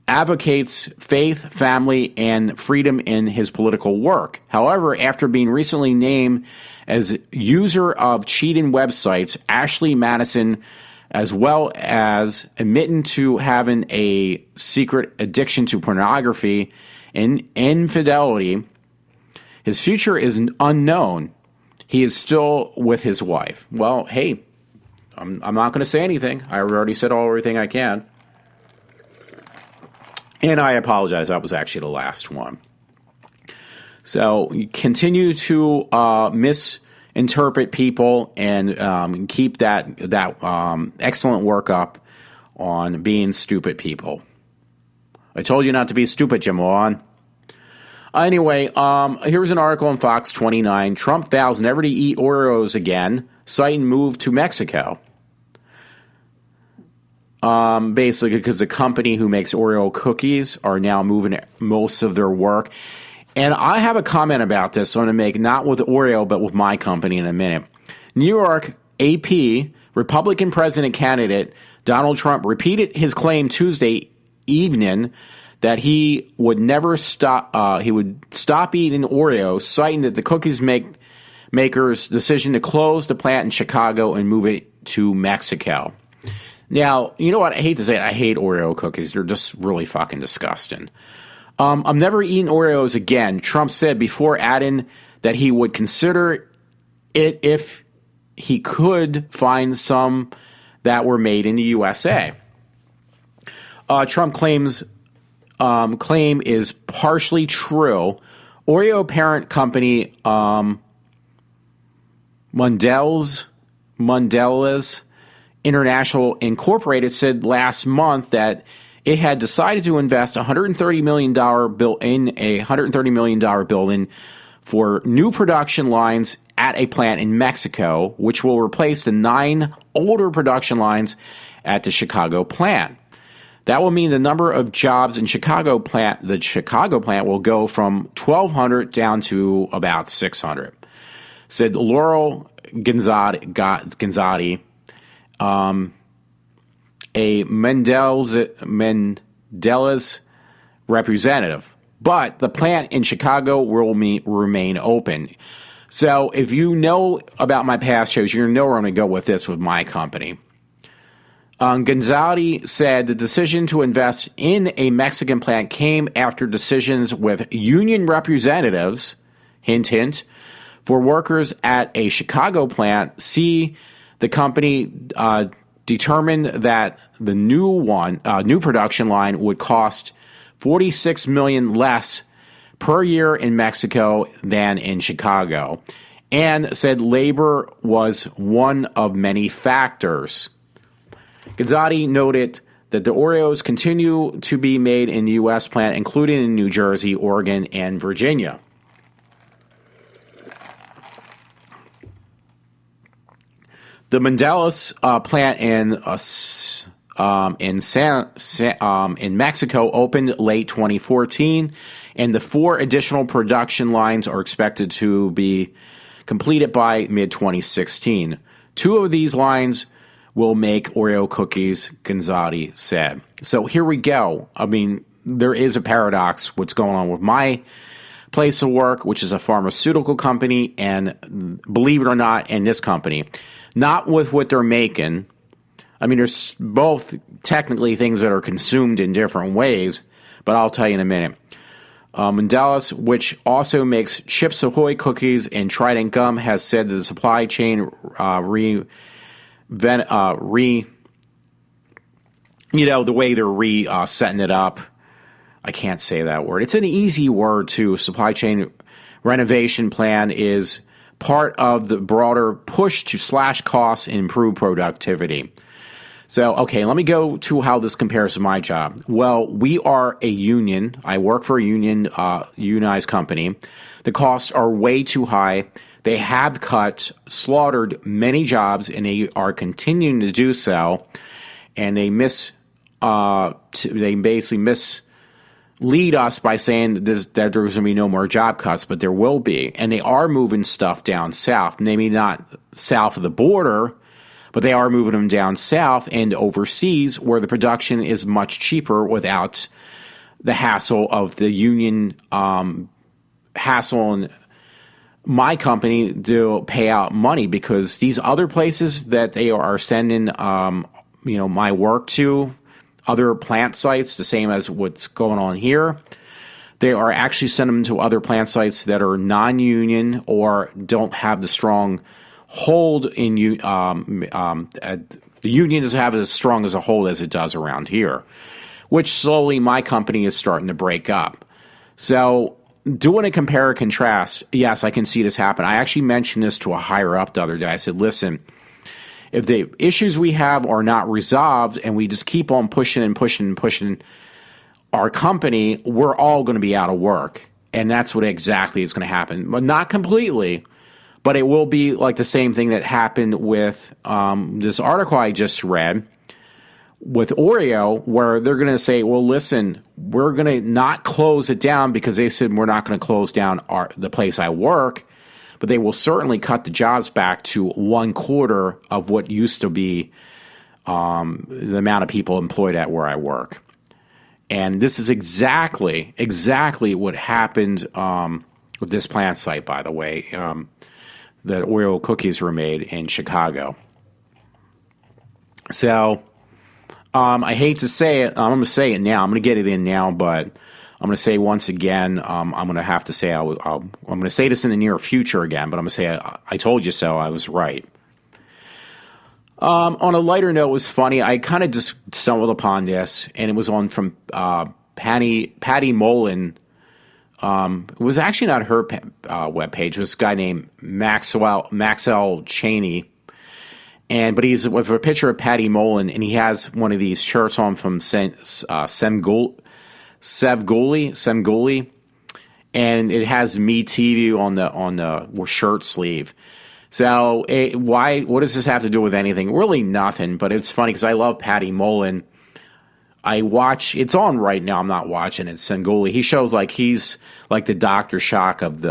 Speaker 5: advocates faith, family, and freedom in his political work. However, after being recently named as user of cheating websites, Ashley Madison as well as admitting to having a secret addiction to pornography and infidelity. His future is unknown. He is still with his wife. Well, hey, I'm not going to say anything. I already said everything I can. And I apologize. That was actually the last one. So you continue to misinterpret people and keep that excellent work up on being stupid people. I told you not to be stupid, Jim Wan. Anyway, here's an article on Fox 29. Trump vows never to eat Oreos again, citing move to Mexico. Basically, because the company who makes Oreo cookies are now moving most of their work. And I have a comment about this I'm going to make, not with Oreo, but with my company in a minute. New York AP Republican president candidate Donald Trump repeated his claim Tuesday evening that he would never stop. He would stop eating Oreos, citing that the cookies maker's decision to close the plant in Chicago and move it to Mexico. Now, you know what? I hate to say it. I hate Oreo cookies. They're just really fucking disgusting. I'm never eating Oreos again, Trump said before adding that he would consider it if he could find some that were made in the USA. Trump claim is partially true. Oreo parent company Mondelez International Incorporated said last month that it had decided to invest $130 million in a $130 million building for new production lines at a plant in Mexico, which will replace the 9 older production lines at the Chicago plant. That will mean the number of jobs in the Chicago plant will go from 1,200 down to about 600, said Laurel Gonzatti, a Mendelez representative. But the plant in Chicago will remain open. So if you know about my past shows, you're going to know where I'm going to go with this with my company. Gonzatti said the decision to invest in a Mexican plant came after decisions with union representatives, hint, hint, for workers at a Chicago plant. See, the company determined that the new production line would cost $46 million less per year in Mexico than in Chicago, and said labor was one of many factors. Gonzatti noted that the Oreos continue to be made in the U.S. plant, including in New Jersey, Oregon, and Virginia. The Mendelez plant in Mexico opened late 2014, and the 4 additional production lines are expected to be completed by mid-2016. 2 of these lines will make Oreo cookies, Gonzatti said. So here we go. I mean, there is a paradox what's going on with my place of work, which is a pharmaceutical company, and believe it or not, in this company. Not with what they're making. I mean, there's both technically things that are consumed in different ways, but I'll tell you in a minute. Mendelez, which also makes Chips Ahoy cookies and Trident gum, has said that the supply chain the way they're setting it up. I can't say that word. It's an easy word, too. Supply chain renovation plan is part of the broader push to slash costs and improve productivity. So, okay, let me go to how this compares to my job. Well, we are a union. I work for a unionized company. The costs are way too high. They have slaughtered many jobs, and they are continuing to do so. And they basically mislead us by saying that there's going to be no more job cuts, but there will be. And they are moving stuff down south, maybe not south of the border, but they are moving them down south and overseas where the production is much cheaper without the hassle of the union hassle and my company to pay out money, because these other places that they are sending, my work to, other plant sites, the same as what's going on here, they are actually sending them to other plant sites that are non-union or don't have the strong hold in you. The union doesn't have as strong as a hold as it does around here, which slowly my company is starting to break up. So doing a compare and contrast, yes, I can see this happen. I actually mentioned this to a higher up the other day. I said, listen, if the issues we have are not resolved and we just keep on pushing and pushing and pushing our company, we're all going to be out of work. And that's what exactly is going to happen. But not completely, but it will be like the same thing that happened with this article I just read with Oreo, where they're going to say, well, listen, we're going to not close it down because they said we're not going to close down the place I work, but they will certainly cut the jobs back to 1/4 of what used to be the amount of people employed at where I work. And this is exactly what happened with this plant site, by the way, that Oreo cookies were made in Chicago. So I hate to say it. I'm going to say it now. I'm going to get it in now, but I'm going to say once again, I'm going to have to say I'm going to say this in the near future again, but I'm going to say I told you so. I was right. On a lighter note, it was funny. I kind of just stumbled upon this, and it was on from Patty Mullen. It was actually not her webpage. It was this guy named Maxwell Cheney. But he's with a picture of Patty Mullen, and he has one of these shirts on from Semguli, and it has Me TV on the shirt sleeve. So what does this have to do with anything? Really nothing, but it's funny because I love Patty Mullen. It's on right now. I'm not watching it. Semguli. He shows he's like the Dr. Shock of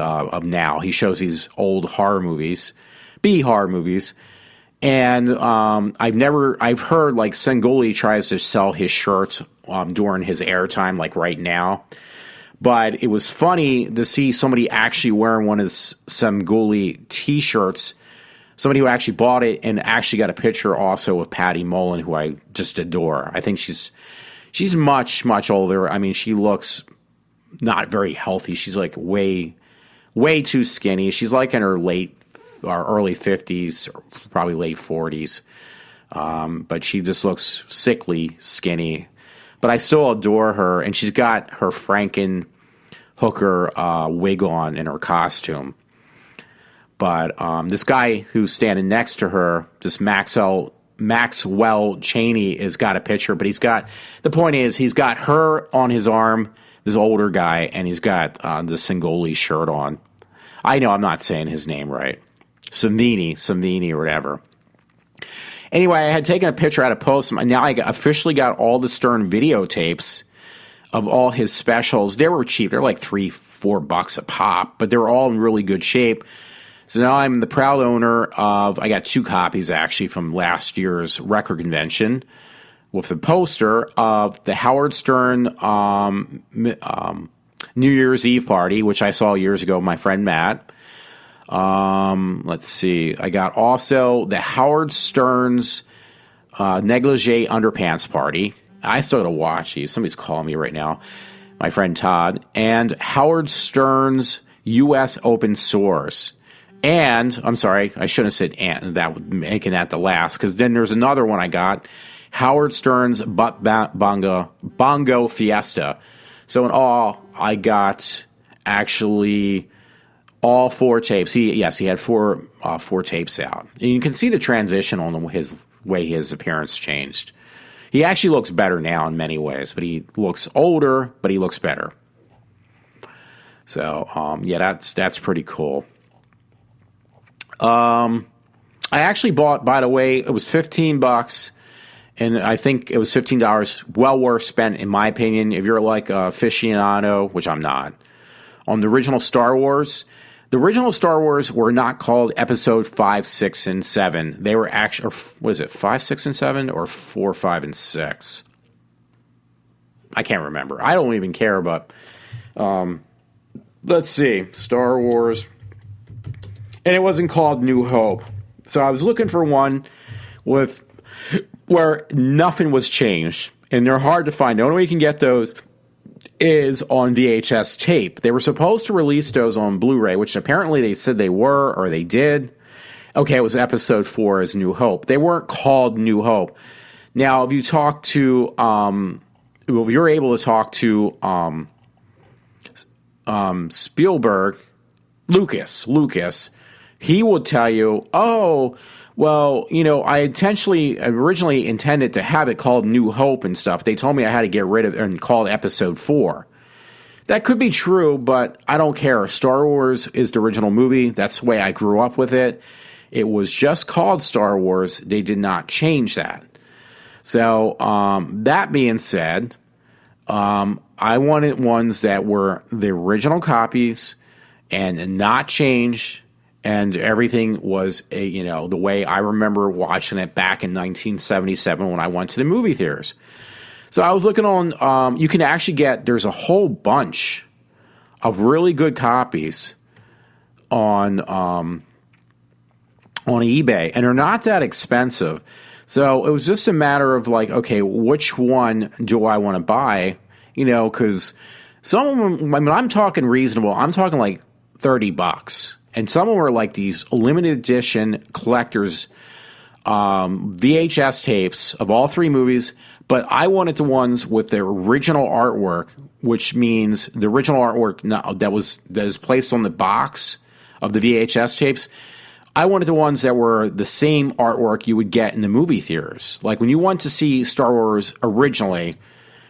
Speaker 5: now. He shows these old horror movies, B-horror movies. And I've heard Semguli tries to sell his shirts during his airtime, like right now. But it was funny to see somebody actually wearing one of the Semguli T-shirts, somebody who actually bought it and actually got a picture also of Patty Mullen, who I just adore. I think she's much, much older. I mean, she looks not very healthy. She's way, way too skinny. She's in her early 50s, or probably late 40s. But she just looks sickly, skinny. But I still adore her, and she's got her Frankenhooker wig on in her costume. But this guy who's standing next to her, this Maxwell Cheney, has got a picture. But the point is, he's got her on his arm, this older guy, and he's got the Semguli shirt on. I know I'm not saying his name right. Samvini or whatever. Anyway, I had taken a picture out of post. Now I officially got all the Stern videotapes of all his specials. They were cheap. They're like $3-4 a pop, but they're all in really good shape. So now I'm the proud owner of, I got 2 copies actually from last year's record convention with the poster of the Howard Stern New Year's Eve party, which I saw years ago with my friend Matt. Let's see. I got also the Howard Stern's negligee underpants party. I still got to watch these. Somebody's calling me right now. My friend Todd. And Howard Stern's U.S. Open Source. And, I'm sorry, I shouldn't have said and, making that the last, because then there's another one I got. Howard Stern's Bongo Fiesta. So in all, I got actually all 4 tapes. He had four tapes out. And you can see the transition on his way his appearance changed. He actually looks better now in many ways, but he looks older, but he looks better. So, that's pretty cool. I actually bought, by the way, it was $15, and I think it was $15 well worth spent, in my opinion, if you're like a aficionado, which I'm not, on the original Star Wars. The original Star Wars were not called Episode 5, 6, and 7. They were actually, what is it, 5, 6, and 7, or 4, 5, and 6? I can't remember. I don't even care, but let's see. Star Wars and it wasn't called New Hope. So I was looking for one with where nothing was changed, and they're hard to find. The only way you can get those is on VHS tape. They were supposed to release those on Blu-ray, which apparently they said they were, or they did. Okay, it was episode 4 as New Hope. They weren't called New Hope. Now, if you talk to, if you're able to talk to Spielberg, Lucas, he would tell you, oh, well, I originally intended to have it called New Hope and stuff. They told me I had to get rid of it and call it episode 4. That could be true, but I don't care. Star Wars is the original movie. That's the way I grew up with it. It was just called Star Wars. They did not change that. So, that being said, I wanted ones that were the original copies and not changed, and everything was the way I remember watching it back in 1977 when I went to the movie theaters. So I was looking on, you can actually there's a whole bunch of really good copies on eBay, and they're not that expensive. So it was just a matter of like, okay, which one do I want to buy? Because some of them, when I'm talking reasonable, I'm talking like $30. And some of them are like these limited edition collectors VHS tapes of all 3 movies. But I wanted the ones with the original artwork, which means the original artwork that is placed on the box of the VHS tapes. I wanted the ones that were the same artwork you would get in the movie theaters. Like when you went to see Star Wars originally,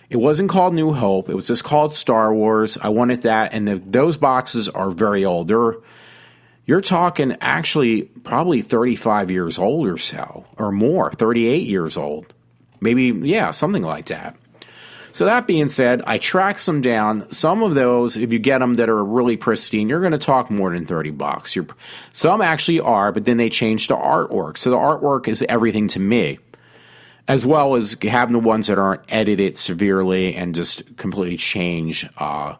Speaker 5: it wasn't called New Hope. It was just called Star Wars. I wanted that, and those boxes are very old. You're talking actually probably 35 years old or so, or more, 38 years old. Maybe, yeah, something like that. So that being said, I tracked some down. Some of those, if you get them that are really pristine, you're going to talk more than $30. Some actually are, but then they changed the artwork. So the artwork is everything to me, as well as having the ones that aren't edited severely and just completely change the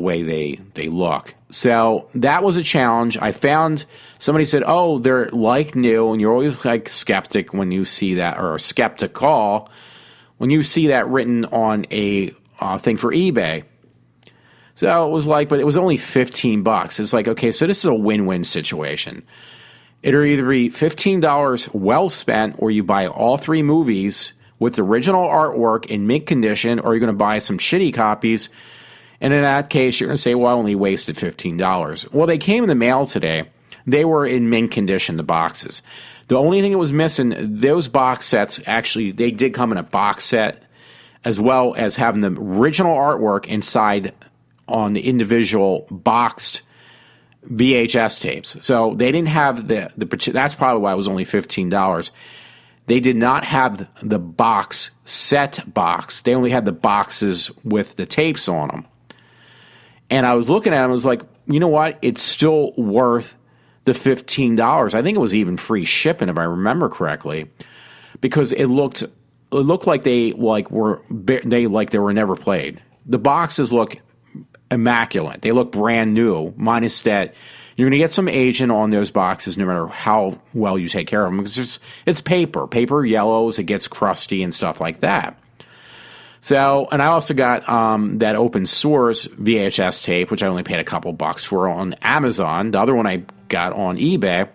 Speaker 5: way they look. So that was a challenge. I found somebody said, oh, they're like new, and you're always like skeptic when you see that, or skeptical when you see that written on a thing for eBay. So it was like, but it was only $15. It's like, okay, so this is a win-win situation. It'll either be $15 well spent, or you buy all 3 movies with the original artwork in mint condition, or you're going to buy some shitty copies. And in that case, you're going to say, well, I only wasted $15. Well, they came in the mail today. They were in mint condition, the boxes. The only thing that was missing, those box sets, actually, they did come in a box set, as well as having the original artwork inside on the individual boxed VHS tapes. So they didn't have that's probably why it was only $15. They did not have the box set box. They only had the boxes with the tapes on them. And I was looking at them, I was like, you know what? It's still worth the $15. I think it was even free shipping, if I remember correctly, because it looked like they were never played. The boxes look immaculate. They look brand new, minus that you're going to get some aging on those boxes no matter how well you take care of them, because it's paper. Paper yellows, it gets crusty and stuff like that. So, and I also got that open source VHS tape, which I only paid a couple bucks for on Amazon. The other one I got on eBay.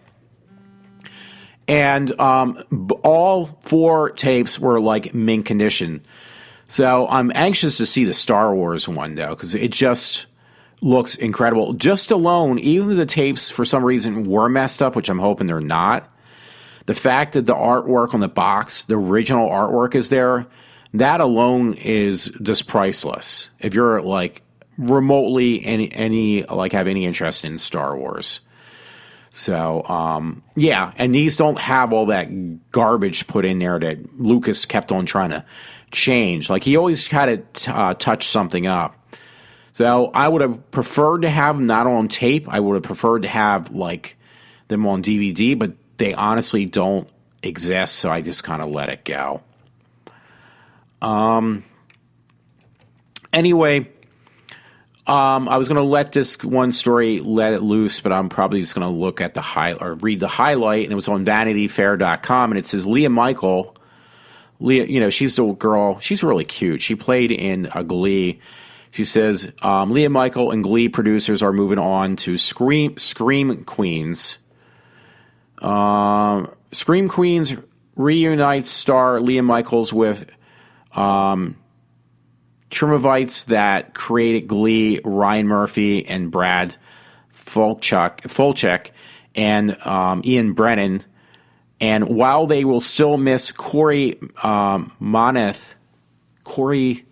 Speaker 5: And all 4 tapes were like mint condition. So I'm anxious to see the Star Wars one, though, because it just looks incredible. Just alone, even if the tapes for some reason were messed up, which I'm hoping they're not, the fact that the artwork on the box, the original artwork is there, that alone is just priceless. If you're like remotely have any interest in Star Wars. So, yeah, and these don't have all that garbage put in there that Lucas kept on trying to change. Like, he always had to touch something up. So I would have preferred to have them not on tape. I would have preferred to have like them on DVD, but they honestly don't exist, so I just kind of let it go. Anyway, I was going to let this one story let it loose, but I'm probably just going to look at read the highlight, and it was on VanityFair.com, and it says Leah Michael. Leah, she's the girl. She's really cute. She played in Glee. She says Leah Michael and Glee producers are moving on to Scream Queens. Scream Queens reunites star Leah Michaels with Trimovites that created Glee, Ryan Murphy and Brad Fulchek and Ian Brennan. And while they will still miss Corey Moneth, Corey,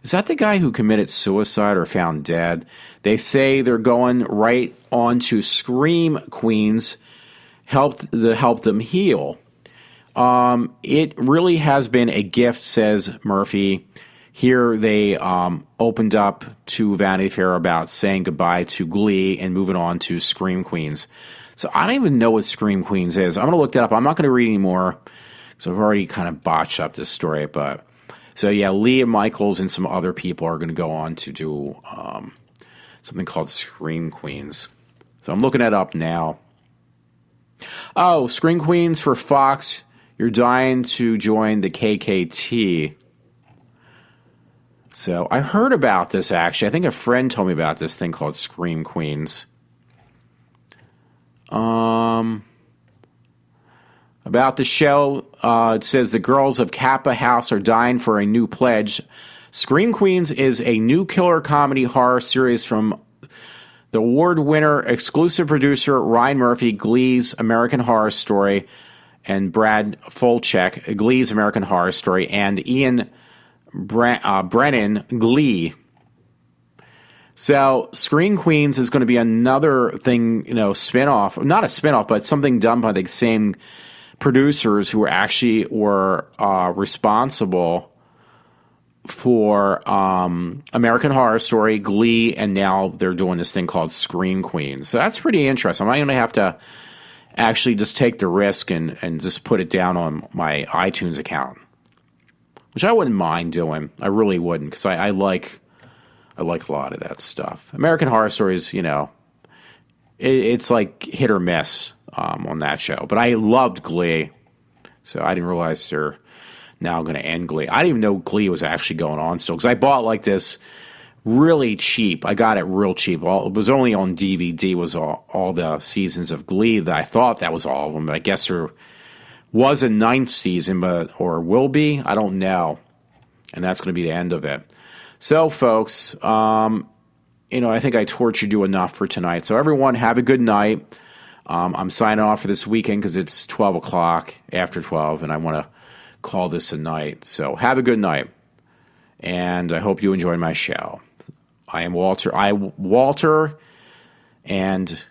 Speaker 5: is that the guy who committed suicide or found dead? They say they're going right on to Scream Queens, help them heal. It really has been a gift, says Murphy. Here they opened up to Vanity Fair about saying goodbye to Glee and moving on to Scream Queens. So I don't even know what Scream Queens is. I'm going to look that up. I'm not going to read anymore because I've already kind of botched up this story. But so yeah, Leah Michaels and some other people are going to go on to do something called Scream Queens. So I'm looking that up now. Oh, Scream Queens for Fox. You're dying to join the KKT. So I heard about this, actually. I think a friend told me about this thing called Scream Queens. About the show, it says the girls of Kappa House are dying for a new pledge. Scream Queens is a new killer comedy horror series from the award winner, exclusive producer Ryan Murphy, Glee's American Horror Story, and Brad Fulchek, Glee's American Horror Story, and Ian Brennan, Glee. So Scream Queens is going to be another thing, spinoff, not a spinoff, but something done by the same producers who were responsible for American Horror Story, Glee, and now they're doing this thing called Scream Queens. So that's pretty interesting. I'm going to have to actually just take the risk and just put it down on my iTunes account, which I wouldn't mind doing. I really wouldn't, because I like a lot of that stuff. American Horror Stories, it's like hit or miss on that show. But I loved Glee, so I didn't realize they're now going to end Glee. I didn't even know Glee was actually going on still, because I bought like this really cheap. I got it real cheap. It was only on DVD, was all the seasons of Glee that I thought that was all of them. But I guess there was a 9th season, or will be. I don't know. And that's going to be the end of it. So, folks, I think I tortured you enough for tonight. So, everyone, have a good night. I'm signing off for this weekend because it's 12 o'clock, after 12, and I want to call this a night. So, have a good night. And I hope you enjoyed my show. I am iWalter, and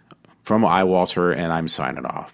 Speaker 5: from iWalter, and I'm signing off.